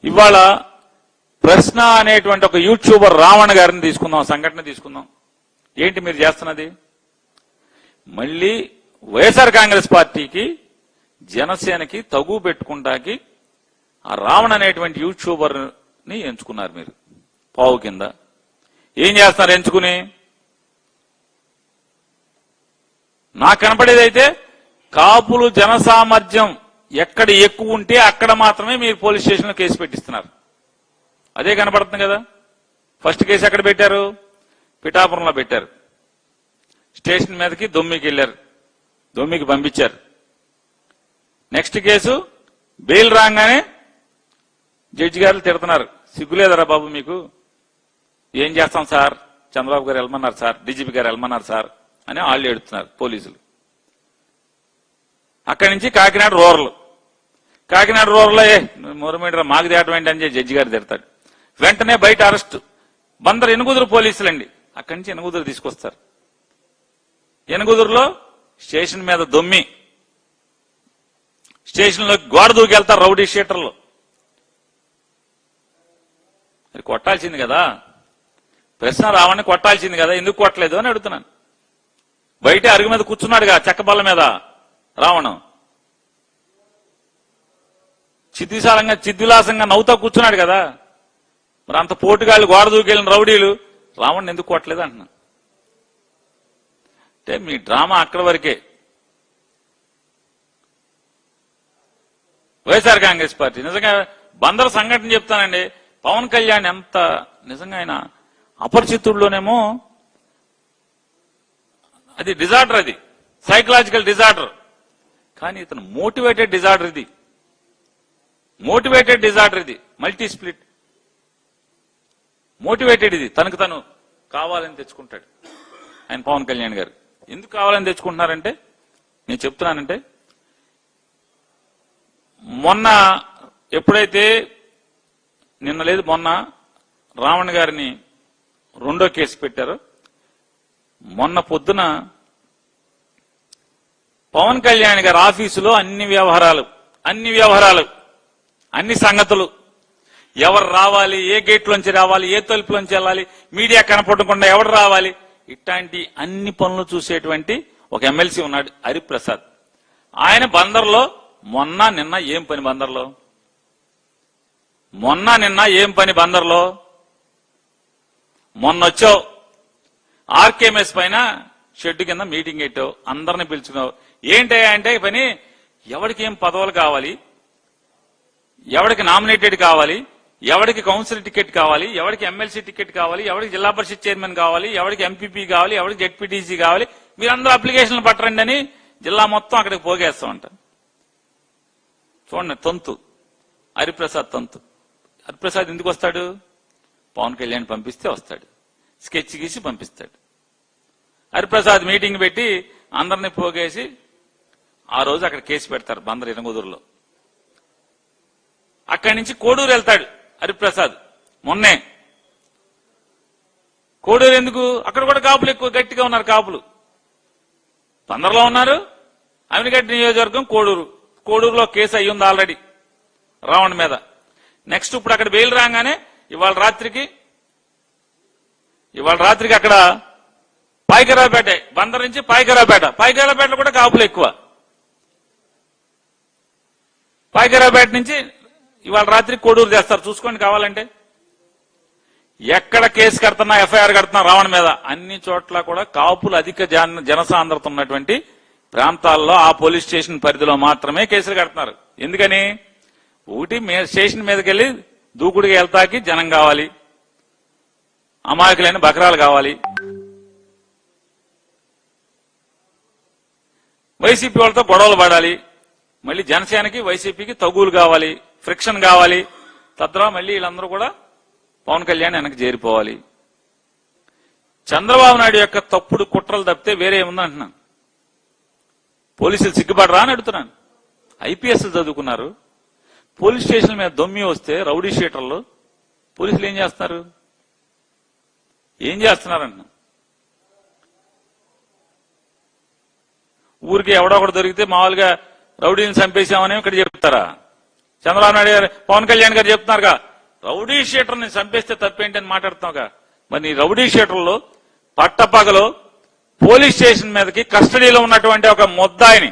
ఇవాళ ప్రశ్న అనేటువంటి ఒక యూట్యూబర్ రావణ్ గారిని తీసుకుందాం, సంఘటన తీసుకుందాం. ఏంటి మీరు చేస్తున్నది? మళ్ళీ వైఎస్ఆర్ కాంగ్రెస్ పార్టీకి జనసేనకి తగు పెట్టుకుంటాకి ఆ రావణ్ అనేటువంటి యూట్యూబర్ ని ఎంచుకున్నారు మీరు పావు కింద. ఏం చేస్తున్నారు ఎంచుకుని? నాకు కనపడేదైతే కాపులు జనసామర్థ్యం ఎక్కడ ఎక్కువ ఉంటే అక్కడ మాత్రమే మీరు పోలీస్ స్టేషన్లో కేసు పెట్టిస్తున్నారు. అదే కనపడుతుంది కదా. ఫస్ట్ కేసు ఎక్కడ పెట్టారు? పిఠాపురంలో పెట్టారు. స్టేషన్ మీదకి దొమ్మికి వెళ్ళారు, దొమ్మికి పంపించారు. నెక్స్ట్ కేసు బెయిల్ రాగానే జడ్జి గారు తిడుతున్నారు, సిగ్గులేదరా బాబు మీకు, ఏం చేస్తాం సార్, చంద్రబాబు గారు వెళ్ళమన్నారు సార్, డీజీపీ గారు వెళ్ళమన్నారు సార్ అని వాళ్ళు ఏడుతున్నారు పోలీసులు. అక్కడి నుంచి కాకినాడ రూరల్, కాకినాడ రూరల్ మొరమీడ మాకు తేటం ఏంటి అని జడ్జి గారు తిడతాడు. వెంటనే బయట అరెస్ట్. బందర్ ఎనుగుదురు పోలీసులండి, అక్కడి నుంచి ఎనుగుదురు తీసుకొస్తారు. ఎనుగుదురులో స్టేషన్ మీద దొమ్మి, స్టేషన్లో గోడ దూకెళ్తారు రౌడీ షీటర్లు. అది కొట్టాల్సింది కదా, ప్రశ్న రావణ్ణి కొట్టాల్సింది కదా, ఎందుకు కొట్టలేదు అని అడుగుతున్నాను. బయట అరుగు మీద కూర్చున్నాడుగా, చెక్కబల్ల మీద రావణం చిద్విలాసంగా నవ్వుతా కూర్చున్నాడు కదా. మరి అంత పోటుగాళ్ళు గోడ దూకెళ్ళిన రౌడీలు రావణ్ణి ఎందుకు కొట్టలేదు అంటున్నాను. అంటే మీ డ్రామా అక్కడి వరకే. వైఎస్ఆర్ కాంగ్రెస్ పార్టీ నిజంగా బందర్ సంఘటన చెప్తానండి. పవన్ కళ్యాణ్ ఎంత నిజంగా ఆయన అపరిచితుల్లోనేమో అది డిజార్డర్, అది సైకలాజికల్ డిజార్డర్. కానీ ఇతను మోటివేటెడ్ డిజార్డర్, ఇది మోటివేటెడ్ డిజార్డర్, ఇది మల్టీ స్ప్లిట్ మోటివేటెడ్. ఇది తనకు తను కావాలని తెచ్చుకుంటాడు ఆయన పవన్ కళ్యాణ్ గారు. ఎందుకు కావాలని తెచ్చుకుంటున్నారంటే నేను చెప్తున్నానంటే, మొన్న ఎప్పుడైతే నిన్న లేదు మొన్న రావణ్ గారిని రెండో కేసు పెట్టారో, మొన్న పొద్దున పవన్ కళ్యాణ్ గారి ఆఫీసులో అన్ని వ్యవహారాలు అన్ని సంగతులు, ఎవరు రావాలి, ఏ గేట్లోంచి రావాలి, ఏ తలుపులోంచి వెళ్ళాలి, మీడియా కనపడకుండా ఎవరు రావాలి, ఇట్లాంటి అన్ని పనులు చూసేటువంటి ఒక ఎమ్మెల్సీ ఉన్నాడు హరిప్రసాద్. ఆయన బందర్లో మొన్న నిన్న ఏం పని బందర్లో? మొన్నొచ్చావు ఆర్కేఎంఎస్ పైన షెడ్ కింద మీటింగ్ పెట్టావు, అందరిని పిలుచుకున్నావు. ఏంటయ్యా అంటే పని, ఎవరికి ఏం పదవులు కావాలి, ఎవరికి నామినేటెడ్ కావాలి, ఎవరికి కౌన్సిల్ టికెట్ కావాలి, ఎవరికి ఎమ్మెల్సీ టికెట్ కావాలి, ఎవరికి జిల్లా పరిషత్ చైర్మన్ కావాలి, ఎవరికి ఎంపీపీ కావాలి, ఎవరికి జెడ్పీటీసీ కావాలి, మీరందరూ అప్లికేషన్లు పట్టరండి అని జిల్లా మొత్తం అక్కడికి పోగేస్తామంట. చూడండి తంతు, హరిప్రసాద్ తంతు. హరిప్రసాద్ ఎందుకు వస్తాడు? పవన్ కళ్యాణ్ పంపిస్తే వస్తాడు, స్కెచ్ గీసి పంపిస్తాడు. హరిప్రసాద్ మీటింగ్ పెట్టి అందరినీ పోగేసి ఆ రోజు అక్కడ కేసు పెడతారు బందర్ ఎనుగుదురులో. అక్కడి నుంచి కోడూరు వెళ్తాడు హరిప్రసాద్. మొన్నే కోడూరు ఎందుకు? అక్కడ కూడా కాపులు ఎక్కువ గట్టిగా ఉన్నారు. కాపులు బందర్లో ఉన్నారు, అమినిగడ్డ నియోజకవర్గం కోడూరులో కేసు అయ్యింది ఆల్రెడీ రావణ్ మీద. నెక్స్ట్ ఇప్పుడు అక్కడ బెయిల్ రాగానే ఇవాళ రాత్రికి అక్కడ పాయకరావుపేట, బందర్ నుంచి పాయకరావుపేటలో కూడా కాపులు ఎక్కువ. పాయకరావుపేట నుంచి ఇవాళ రాత్రి కోడూరు చేస్తారు, చూసుకోండి కావాలంటే. ఎక్కడ కేసు కడుతున్నా, ఎఫ్ఐఆర్ కడుతున్నా రావణ్ మీద, అన్ని చోట్ల కూడా కాపులు అధిక జనసాంద్రత ఉన్నటువంటి ప్రాంతాల్లో ఆ పోలీస్ స్టేషన్ పరిధిలో మాత్రమే కేసులు కడుతున్నారు. ఎందుకని? ఒకటి స్టేషన్ మీదకి వెళ్ళి దూకుడుగా వెళ్తాకి జనం కావాలి, అమాయకులైన బకరాలు కావాలి, వైసీపీ వాళ్ళతో గొడవలు పడాలి, మళ్ళీ జనసేనకి వైసీపీకి తగులు కావాలి, ఫ్రిక్షన్ కావాలి, తద్వారా మళ్ళీ వీళ్ళందరూ కూడా పవన్ కళ్యాణ్ వెనక్కి చేరిపోవాలి. చంద్రబాబు నాయుడు యొక్క తప్పుడు కుట్రలు తప్పితే వేరే ఏముందంటున్నాను. పోలీసులు సిగ్గుపడరా అని అడుగుతున్నాను. ఐపీఎస్లు చదువుకున్నారు, పోలీస్ స్టేషన్ మీద దొమ్మి వస్తే రౌడీ షీటర్లు పోలీసులు ఏం చేస్తున్నారంటున్నా. ఊరికి ఎవడో ఒకటి దొరికితే మామూలుగా రౌడీని చంపేశామని ఇక్కడ చెప్తారా? చంద్రబాబు నాయుడు గారు పవన్ కళ్యాణ్ గారు చెప్తున్నారుగా, రౌడీ షీటర్ని చంపేస్తే తప్పేంటి అని మాట్లాడుతున్నావుగా. మరి నీ రౌడీ షీటర్లు పట్టపగలు పోలీస్ స్టేషన్ మీదకి కస్టడీలో ఉన్నటువంటి ఒక ముద్దాయిని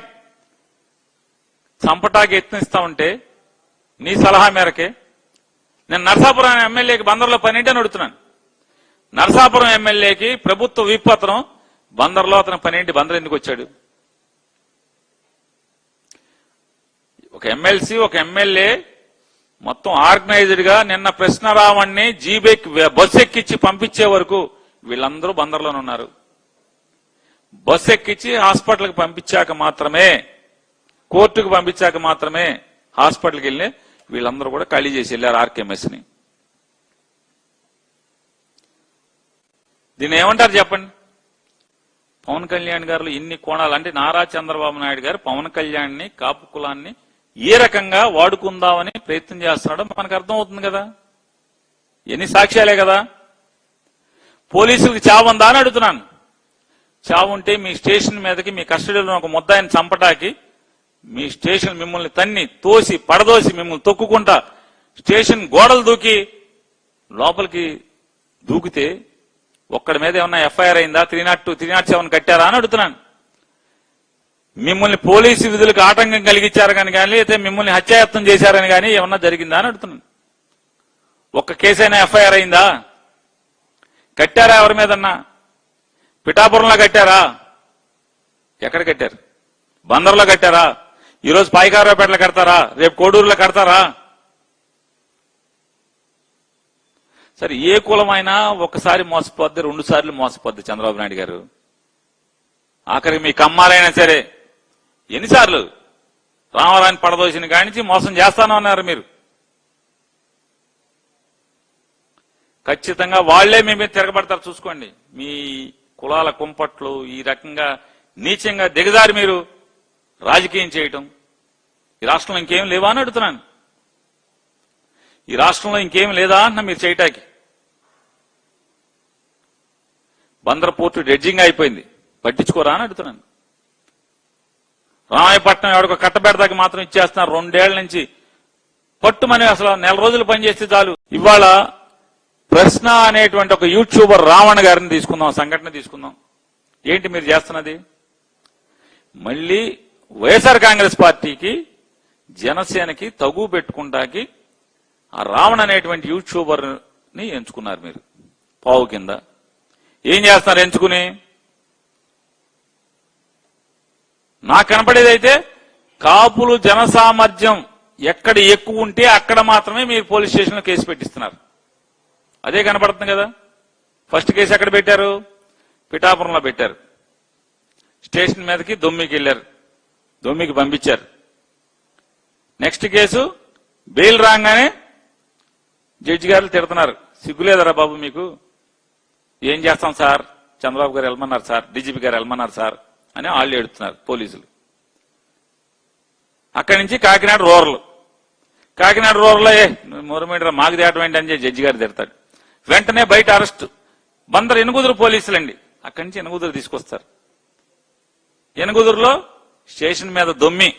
చంపటాకి యత్నిస్తా ఉంటే నీ సలహా మేరకే నేను నరసాపురం ఎమ్మెల్యేకి బందర్లో పనేంటి అని అడుగుతున్నాను. నరసాపురం ఎమ్మెల్యేకి ప్రభుత్వ విప్ అతను బందర్లో అతని పనేంటి, బందర్ ఎందుకు వచ్చాడు? ఒక ఎమ్మెల్సీ ఒక ఎమ్మెల్యే మొత్తం ఆర్గనైజ్డ్ గా నిన్న కృష్ణరావణ్ణి జీబేకి బస్సు ఎక్కించి పంపించే వరకు వీళ్ళందరూ బందర్లోనే ఉన్నారు. బస్సు ఎక్కించి హాస్పిటల్కి పంపించాక మాత్రమే, కోర్టుకు పంపించాక మాత్రమే హాస్పిటల్కి వెళ్ళి వీళ్ళందరూ కూడా ఖాళీ చేసి వెళ్ళారు ఆర్కేఎంఎస్ ని. దీన్ని ఏమంటారు చెప్పండి? పవన్ కళ్యాణ్ గారు ఇన్ని కోణాలు అంటే నారా చంద్రబాబు నాయుడు గారు పవన్ కళ్యాణ్ ని కాపు కులాన్ని ఏ రకంగా వాడుకుందామని ప్రయత్నం చేస్తున్నాడో మనకు అర్థం అవుతుంది కదా. ఎన్ని సాక్ష్యాలే కదా. పోలీసులకు చావుందా అని అడుగుతున్నాను. చావు ఉంటే మీ స్టేషన్ మీదకి మీ కస్టడీలో ఒక ముద్దాయిని చంపటాకి మీ స్టేషన్ మిమ్మల్ని తన్ని తోసి పడదోసి మిమ్మల్ని తొక్కుకుంటా స్టేషన్ గోడలు దూకి లోపలికి దూకితే ఒక్కడి మీద ఏమన్నా ఎఫ్ఐఆర్ అయిందా? 302, 307 కట్టారా అని అడుగుతున్నాను. మిమ్మల్ని పోలీసు విధులకు ఆటంకం కలిగించారని కానీ అయితే మిమ్మల్ని హత్యాయత్నం చేశారని కానీ ఏమన్నా జరిగిందా అని అడుగుతున్నాను. ఒక్క కేసైనా ఎఫ్ఐఆర్ అయిందా? కట్టారా ఎవరి మీదన్నా? పిఠాపురంలో కట్టారా? ఎక్కడ కట్టారు? బందర్లో కట్టారా? ఈరోజు పాయికారావుపేటలో కడతారా? రేపు కోడూరులో కడతారా? సరే, ఏ కులమైనా ఒకసారి మోసపోద్ది, 2 సార్లు మోసపోద్ది చంద్రబాబు నాయుడు గారు. ఆఖరికి మీ కమ్మాలైనా సరే ఎన్నిసార్లు రామారాయణ పడదోసిన కానించి మోసం చేస్తాను అన్నారు మీరు. ఖచ్చితంగా వాళ్లే మీ మీద తిరగబడతారు, చూసుకోండి. మీ కులాల కుంపట్లు ఈ రకంగా నీచంగా దిగజారి మీరు రాజకీయం చేయటం. ఈ రాష్ట్రంలో ఇంకేం లేవా అని అడుగుతున్నాను. ఈ రాష్ట్రంలో ఇంకేం లేదా అన్న మీరు చేయటానికి. బందర్ పోర్టు డెడ్జింగ్ అయిపోయింది, పట్టించుకోరా అని అడుగుతున్నాను. రామాయపట్నం ఎవరికో కట్టబెడదాకి మాత్రం ఇచ్చేస్తున్నారు. 2 ఏళ్ల నుంచి పట్టుమని అసలు 4 రోజులు పనిచేస్తే చాలు. ఇవాళ ప్రశ్న అనేటువంటి ఒక యూట్యూబర్ రావణ్ గారిని తీసుకుందాం, సంఘటన తీసుకుందాం. ఏంటి మీరు చేస్తున్నది? మళ్ళీ వైఎస్ఆర్ కాంగ్రెస్ పార్టీకి జనసేనకి తగు పెట్టుకుంటాకి ఆ రావణ్ అనేటువంటి యూట్యూబర్ ని ఎంచుకున్నారు మీరు పావు కింద. ఏం చేస్తున్నారు ఎంచుకుని? నాకు కనపడేదైతే కాపులు జనసామర్థ్యం ఎక్కడ ఎక్కువ ఉంటే అక్కడ మాత్రమే మీరు పోలీస్ స్టేషన్లో కేసు పెట్టిస్తున్నారు. అదే కనపడుతుంది కదా. ఫస్ట్ కేసు ఎక్కడ పెట్టారు? పిఠాపురంలో పెట్టారు. స్టేషన్ మీదకి దొమ్మికి వెళ్ళారు, దొమ్మికి పంపించారు. నెక్స్ట్ కేసు బెయిల్ రాగానే జడ్జి గారు తిడుతున్నారు, సిగ్గులేదరా బాబు మీకు? ఏం చేస్తాం సార్, చంద్రబాబు గారు వెళ్ళమన్నారు సార్, డీజీపీ గారు వెళ్ళమన్నారు సార్ అని వాళ్ళు ఏడుతున్నారు పోలీసులు. అక్కడి నుంచి కాకినాడ రూరల్. కాకినాడ రూరల్లో మొరమీడ మాకు తేటం ఏంటి అని జడ్జి గారు తిడతాడు. వెంటనే బయట అరెస్ట్. బందర్ ఎనుగుదురు పోలీసులండి, అక్కడి నుంచి ఎనుగుదురు తీసుకొస్తారు. ఎనుగుదురులో స్టేషన్ మీద దొమ్మి